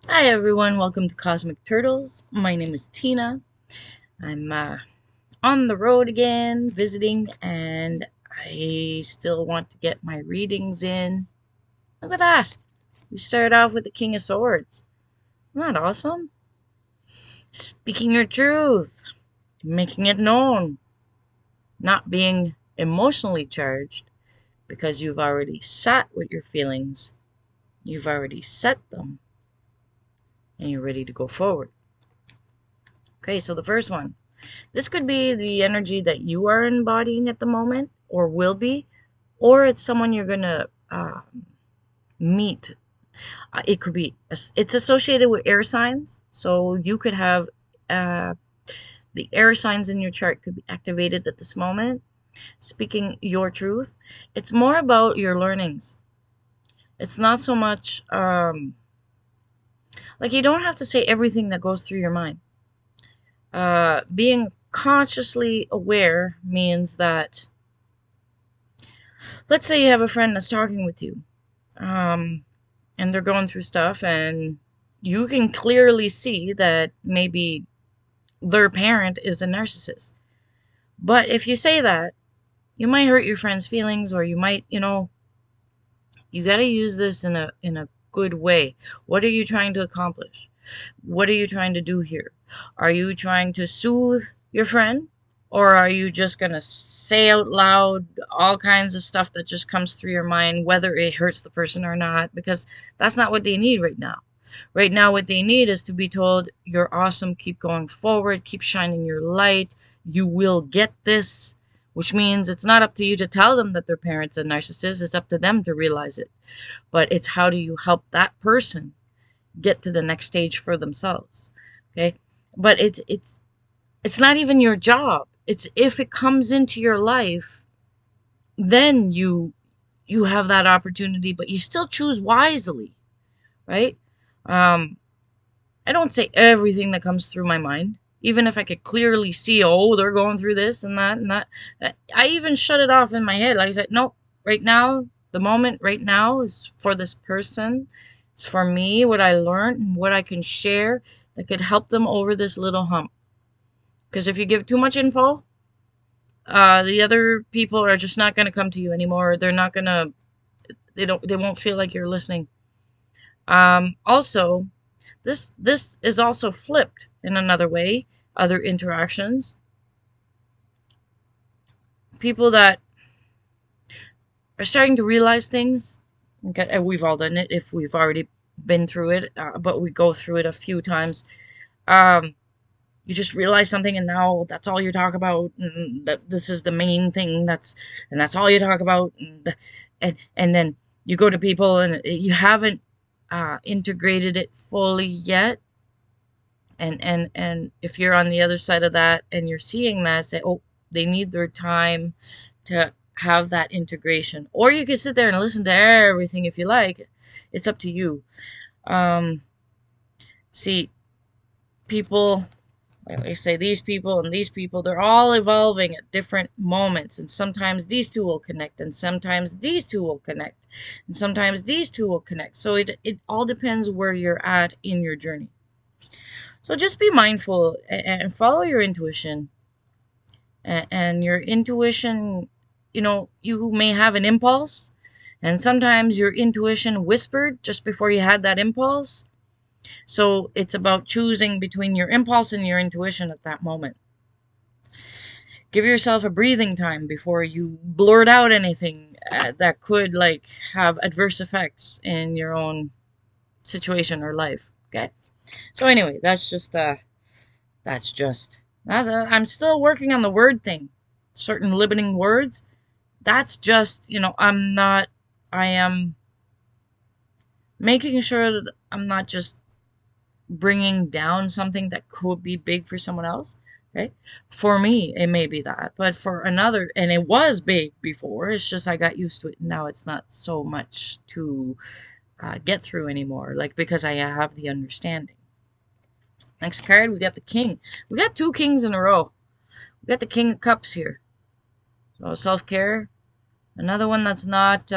Hi everyone, welcome to Cosmic Turtles. My name is Tina. I'm on the road again, visiting, and I still want to get my readings in. Look at that! We started off with the King of Swords. Isn't that awesome? Speaking your truth, making it known, not being emotionally charged because you've already sat with your feelings, you've already set them, and you're ready to go forward. Okay, so the first one. This could be the energy that you are embodying at the moment, or will be, or it's someone you're gonna meet. It could be. It's associated with air signs, so you could have uh, the air signs in your chart could be activated at this moment. Speaking your truth, it's more about your learnings. It's not so much like you don't have to say everything that goes through your mind. Being consciously aware means that, let's say you have a friend that's talking with you, um, and they're going through stuff, and you can clearly see that maybe their parent is a narcissist. But if you say that, you might hurt your friend's feelings, or you might, you got to use this in a good way. What are you trying to accomplish? What are you trying to do here? Are you trying to soothe your friend? Or are you just going to say out loud all kinds of stuff that just comes through your mind, whether it hurts the person or not? Because that's not what they need right now. Right now, what they need is to be told, you're awesome, keep going forward, keep shining your light, you will get this. Which means it's not up to you to tell them that their parent's a narcissist, it's up to them to realize it. But it's how do you help that person get to the next stage for themselves. Okay? But it's not even your job. It's if it comes into your life, then you have that opportunity, but you still choose wisely, right? Um, I don't say everything that comes through my mind, even if I could clearly see, oh, they're going through this and that and that. I even shut it off in my head. Like I said, no, right now, the moment right now is for this person. It's for me, what I learned and what I can share that could help them over this little hump. Because if you give too much info, the other people are just not going to come to you anymore. They're not going to, they won't feel like you're listening. Also, this is also flipped in another way. Other interactions, people that are starting to realize things. Okay, and we've all done it if we've already been through it, but we go through it a few times. Um, you just realize something, and now that's all you talk about. And that this is the main thing. That's all you talk about. And then you go to people, and you haven't integrated it fully yet. And if you're on the other side of that and you're seeing that, say, oh, they need their time to have that integration. Or you can sit there and listen to everything if you like. It's up to you. Um, see, people, like I say, these people and these people, they're all evolving at different moments. And sometimes these two will connect, and sometimes these two will connect, and sometimes these two will connect. So it all depends where you're at in your journey. So just be mindful and follow your intuition. And your intuition, you may have an impulse, and sometimes your intuition whispered just before you had that impulse. So it's about choosing between your impulse and your intuition at that moment. Give yourself a breathing time before you blurt out anything that could like have adverse effects in your own situation or life. Okay. So anyway, that's just I'm still working on the word thing. Certain limiting words. That's just, I am making sure that I'm not just bringing down something that could be big for someone else. Right? For me, it may be that, but for another, and it was big before, it's just I got used to it. Now it's not so much to get through anymore, like because I have the understanding. Next card, we got the king. We got two kings in a row. We got the king of cups here. So self care. Another one that's not.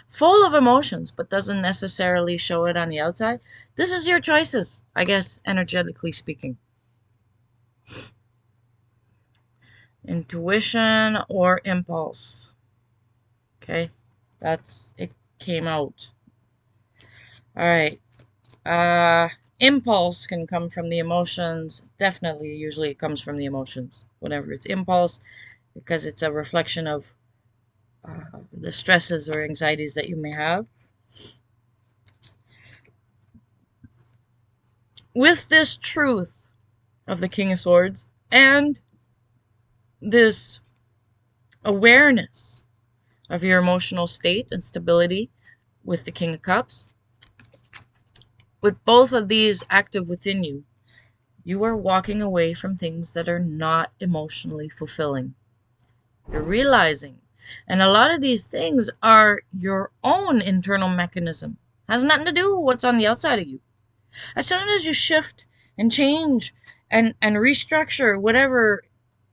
full of emotions, but doesn't necessarily show it on the outside. This is your choices, I guess, energetically speaking. Intuition or impulse. Okay, it came out. All right. Impulse can come from the emotions. Definitely, usually it comes from the emotions. Whenever it's impulse, because it's a reflection of the stresses or anxieties that you may have. With this truth of the King of Swords and this awareness of your emotional state and stability with the King of Cups, with both of these active within you, you are walking away from things that are not emotionally fulfilling. You're realizing. And a lot of these things are your own internal mechanism. Has nothing to do with what's on the outside of you. As soon as you shift and change and restructure whatever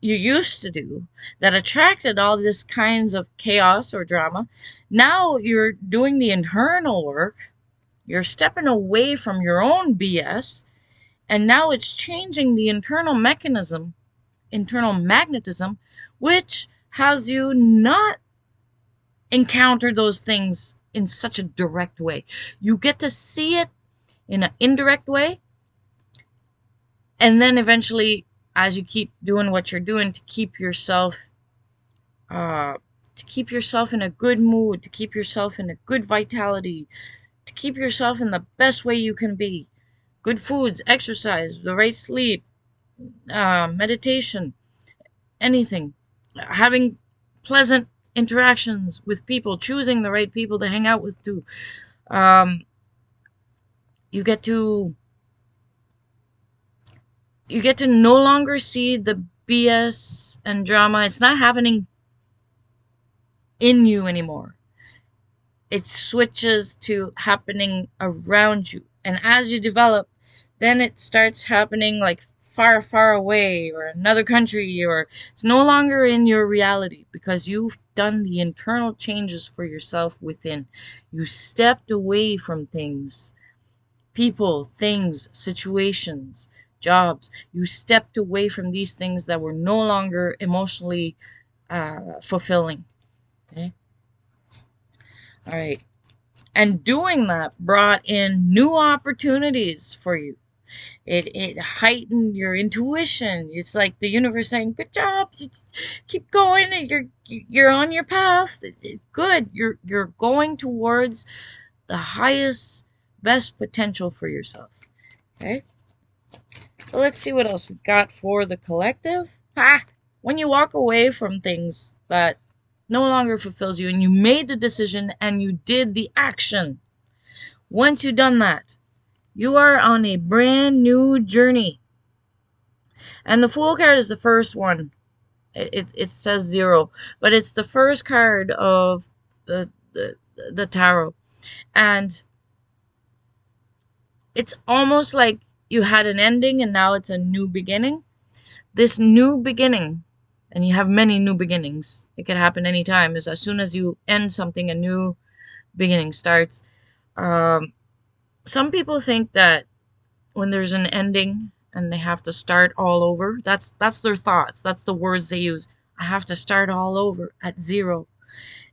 you used to do that attracted all this kinds of chaos or drama, now you're doing the internal work. You're stepping away from your own BS, and now it's changing the internal mechanism, internal magnetism, which has you not encounter those things in such a direct way. You get to see it in an indirect way, and then eventually, as you keep doing what you're doing to keep yourself in a good mood, to keep yourself in a good vitality, to keep yourself in the best way you can be. Good foods, exercise, the right sleep, meditation, anything. Having pleasant interactions with people, choosing the right people to hang out with too. You get to no longer see the BS and drama. It's not happening in you anymore. It switches to happening around you. And as you develop, then it starts happening like far, far away or another country, or it's no longer in your reality because you've done the internal changes for yourself within. You stepped away from things, people, things, situations, jobs. You stepped away from these things that were no longer emotionally fulfilling. Okay? All right. And doing that brought in new opportunities for you. It heightened your intuition. It's like the universe saying, "Good job, just keep going. You're on your path. It's good. You're going towards the highest, best potential for yourself." Okay. So let's see what else we got for the collective. When you walk away from things that no longer fulfills you, and you made the decision and you did the action. Once you've done that, you are on a brand new journey. And the Fool card is the first one. It says 0, but it's the first card of the tarot. And it's almost like you had an ending and now it's a new beginning. This new beginning, and you have many new beginnings. It could happen anytime. Is as soon as you end something, a new beginning starts. Some people think that when there's an ending and they have to start all over, that's their thoughts. That's the words they use. I have to start all over at 0.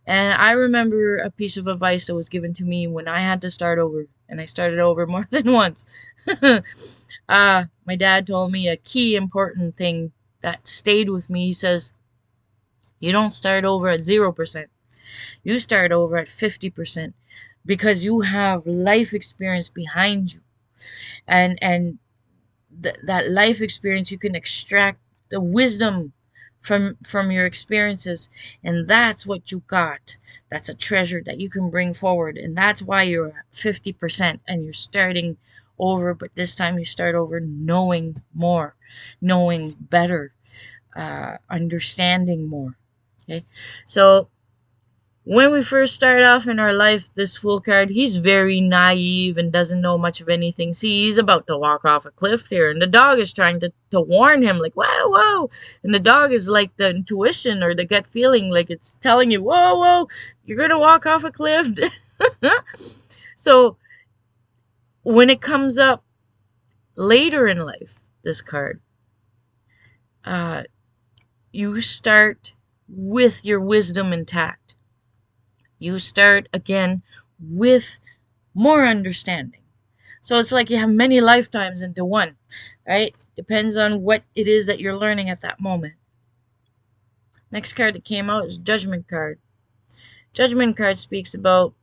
And I remember a piece of advice that was given to me when I had to start over, and I started over more than once. My dad told me a key important thing that stayed with me. He says, you don't start over at 0%. You start over at 50% because you have life experience behind you. And that life experience, you can extract the wisdom from your experiences, and that's what you got. That's a treasure that you can bring forward, and that's why you're at 50% and you're starting over, but this time you start over knowing more, knowing better, understanding more. Okay, so When we first start off in our life, this Fool card, he's very naive and doesn't know much of anything. See, he's about to walk off a cliff here, and the dog is trying to warn him, like, whoa, whoa. And the dog is like the intuition or the gut feeling, like it's telling you, whoa, whoa, you're going to walk off a cliff. So when it comes up later in life, this card, uh, you start with your wisdom intact. You start again with more understanding. So it's like you have many lifetimes into one, right? Depends on what it is that you're learning at that moment. Next card that came out is Judgment card. Judgment card speaks about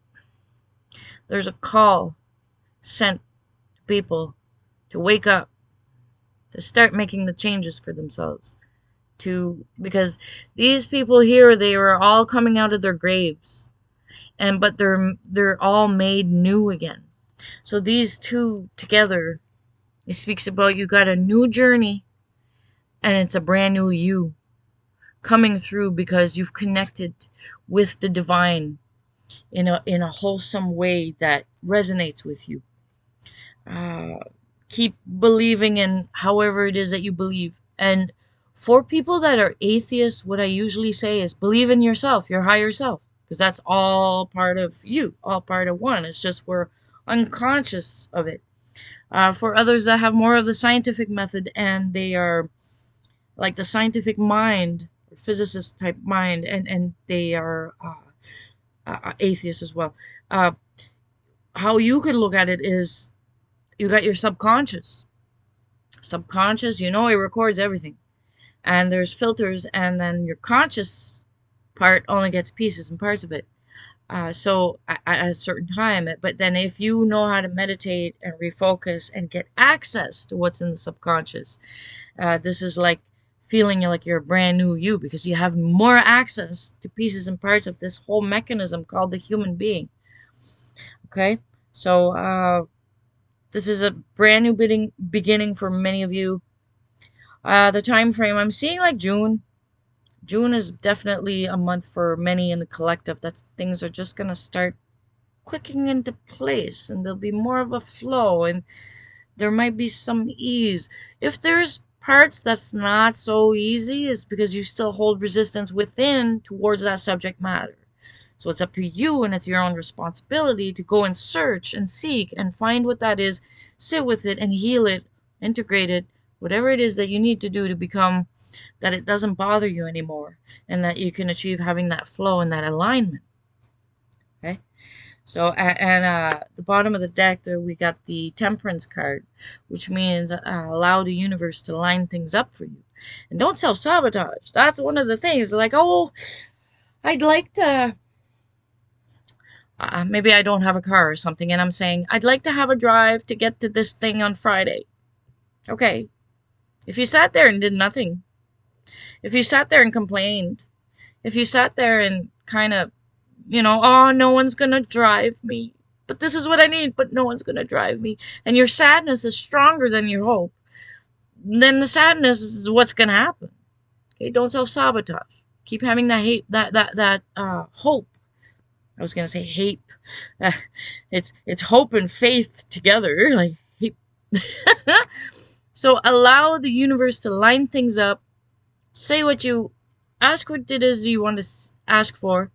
there's a call sent to people to wake up, to start making the changes for themselves. Because these people here, they were all coming out of their graves, but they're all made new again. So these two together, it speaks about you got a new journey, and it's a brand new you coming through because you've connected with the divine in a wholesome way that resonates with you. Uh, Keep believing in however it is that you believe. And for people that are atheists, what I usually say is believe in yourself, your higher self, because that's all part of you, all part of one. It's just we're unconscious of it. For others that have more of the scientific method and they are like the scientific mind, physicist type mind, and they are atheists as well. Uh, how you could look at it is you got your subconscious. Subconscious, it records everything. And there's filters, and then your conscious part only gets pieces and parts of it. So at a certain time, but then if you know how to meditate and refocus and get access to what's in the subconscious, this is like feeling like you're a brand new you because you have more access to pieces and parts of this whole mechanism called the human being. Okay, so this is a brand new beginning for many of you. The time frame I'm seeing like June. June is definitely a month for many in the collective that things are just gonna start clicking into place and there'll be more of a flow and there might be some ease. If there's parts that's not so easy, it's because you still hold resistance within towards that subject matter. So it's up to you and it's your own responsibility to go and search and seek and find what that is, sit with it and heal it, integrate it, whatever it is that you need to do to become that it doesn't bother you anymore and that you can achieve having that flow and that alignment. Okay? So, and the bottom of the deck there, we got the Temperance card, which means allow the universe to line things up for you. And don't self-sabotage. That's one of the things. Like, oh, I'd like to, maybe I don't have a car or something, and I'm saying, I'd like to have a drive to get to this thing on Friday. Okay. If you sat there and did nothing, if you sat there and complained, if you sat there and kind of, oh, no one's gonna drive me, but this is what I need, but no one's gonna drive me, and your sadness is stronger than your hope, then the sadness is what's gonna happen. Okay, don't self-sabotage. Keep having that hate, that hope. I was gonna say hate. It's hope and faith together, like hate. So allow the universe to line things up. Say ask what it is you want to ask for.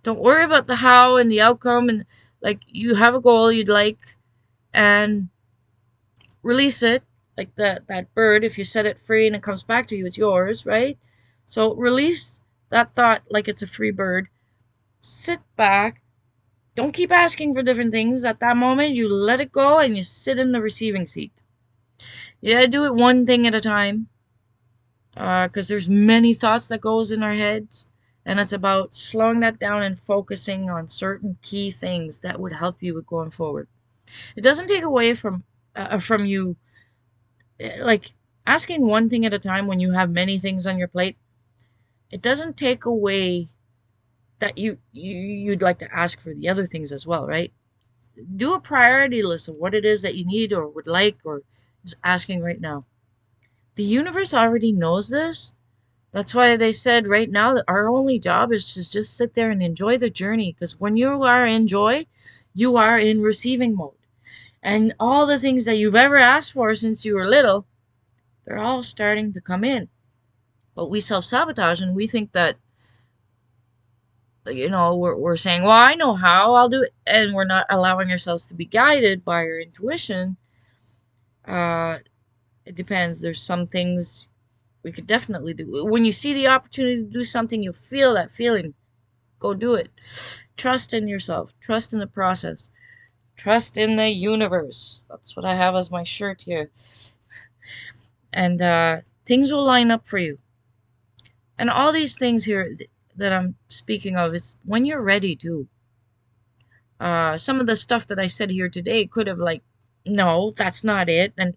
Don't worry about the how and the outcome, and like you have a goal you'd like, and release it like that bird. If you set it free and it comes back to you, it's yours, right? So release that thought like it's a free bird. Sit back. Don't keep asking for different things at that moment. You let it go and you sit in the receiving seat. Yeah, do it one thing at a time. Because there's many thoughts that goes in our heads, and it's about slowing that down and focusing on certain key things that would help you with going forward. It doesn't take away from you, like asking one thing at a time when you have many things on your plate. It doesn't take away that you'd like to ask for the other things as well, right? Do a priority list of what it is that you need or would like or is asking right now. The universe already knows this, That's why they said right now that our only job is to just sit there and enjoy the journey. Because when you are in joy, you are in receiving mode. And all the things that you've ever asked for since you were little, they're all starting to come in. But we self-sabotage and we think that, we're saying, well, I know how, I'll do it. And we're not allowing ourselves to be guided by our intuition. Uh, it depends. There's some things we could definitely do. When you see the opportunity to do something, you feel that feeling. Go do it. Trust in yourself. Trust in the process. Trust in the universe. That's what I have as my shirt here. And things will line up for you. And all these things here that I'm speaking of is when you're ready to. Some of the stuff that I said here today could have no, that's not it. And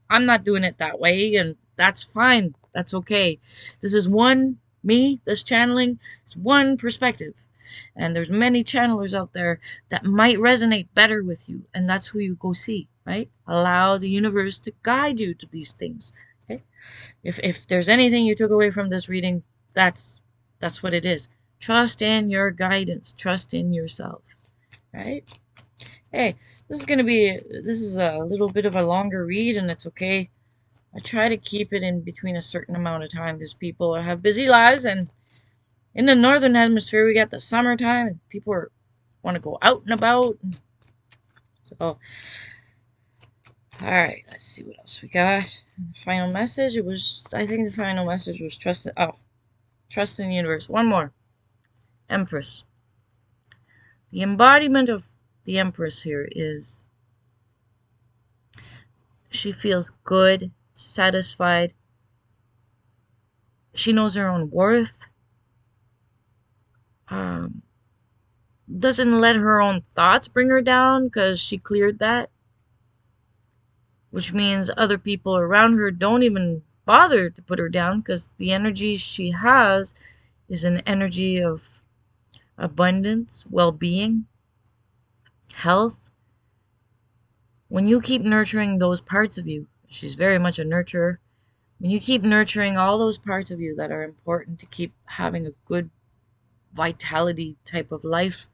I'm not doing it that way. And that's fine. That's okay. This is this channeling is one perspective. And there's many channelers out there that might resonate better with you. And that's who you go see, right? Allow the universe to guide you to these things. Okay? If there's anything you took away from this reading, that's what it is. Trust in your guidance. Trust in yourself. Right? Hey, this is a little bit of a longer read, and it's okay. I try to keep it in between a certain amount of time because people have busy lives, and in the northern hemisphere we got the summertime and people want to go out and about. So, alright, let's see what else we got. The final message, I think the final message was trust in the universe. One more. Empress. The embodiment of the Empress here is she feels good, satisfied. She knows her own worth. Doesn't let her own thoughts bring her down because she cleared that. Which means other people around her don't even bother to put her down because the energy she has is an energy of abundance, well-being, health. When you keep nurturing those parts of you, she's very much a nurturer. When you keep nurturing all those parts of you that are important to keep having a good vitality type of life,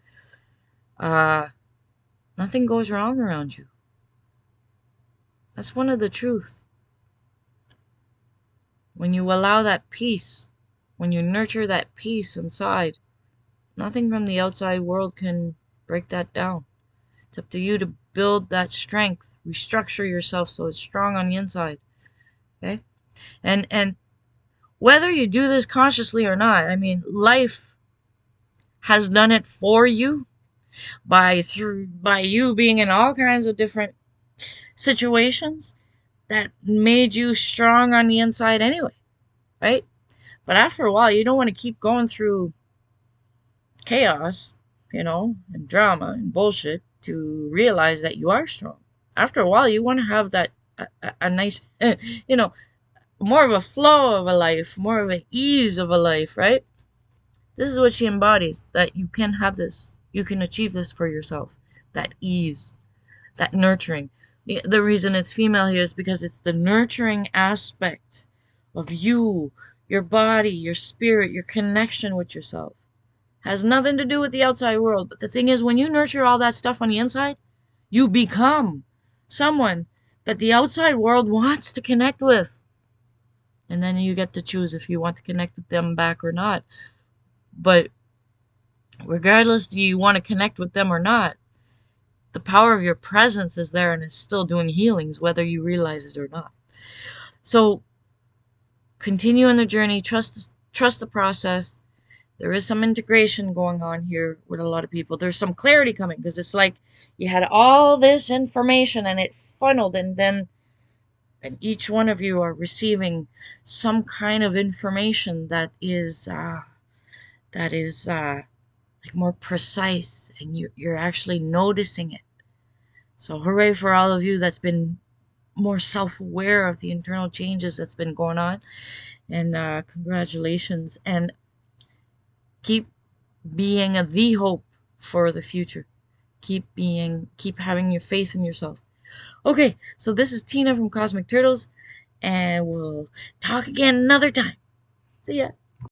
nothing goes wrong around you. That's one of the truths. When you allow that peace, when you nurture that peace inside, nothing from the outside world can break that down. It's up to you to build that strength, restructure yourself so it's strong on the inside. Okay? And whether you do this consciously or not, I mean, life has done it for you by you being in all kinds of different situations that made you strong on the inside anyway, right? But after a while, you don't want to keep going through chaos, and drama and bullshit to realize that you are strong. After a while, you want to have that a nice, more of a flow of a life, more of an ease of a life, right? This is what she embodies, that you can have this. You can achieve this for yourself. That ease, that nurturing. The reason it's female here is because it's the nurturing aspect of you, your body, your spirit, your connection with yourself. Has nothing to do with the outside world. But the thing is, when you nurture all that stuff on the inside, you become someone that the outside world wants to connect with. And then you get to choose if you want to connect with them back or not. But regardless, do you want to connect with them or not, the power of your presence is there and is still doing healings, whether you realize it or not. So continue in the journey. Trust the process. There is some integration going on here with a lot of people. There's some clarity coming because it's like you had all this information and it funneled, and each one of you are receiving some kind of information that is like more precise, and you're actually noticing it. So hooray for all of you that's been more self-aware of the internal changes that's been going on, and congratulations, and keep being the hope for the future. Keep having your faith in yourself. Okay, so this is Tina from Cosmic Turtles, and we'll talk again another time. See ya.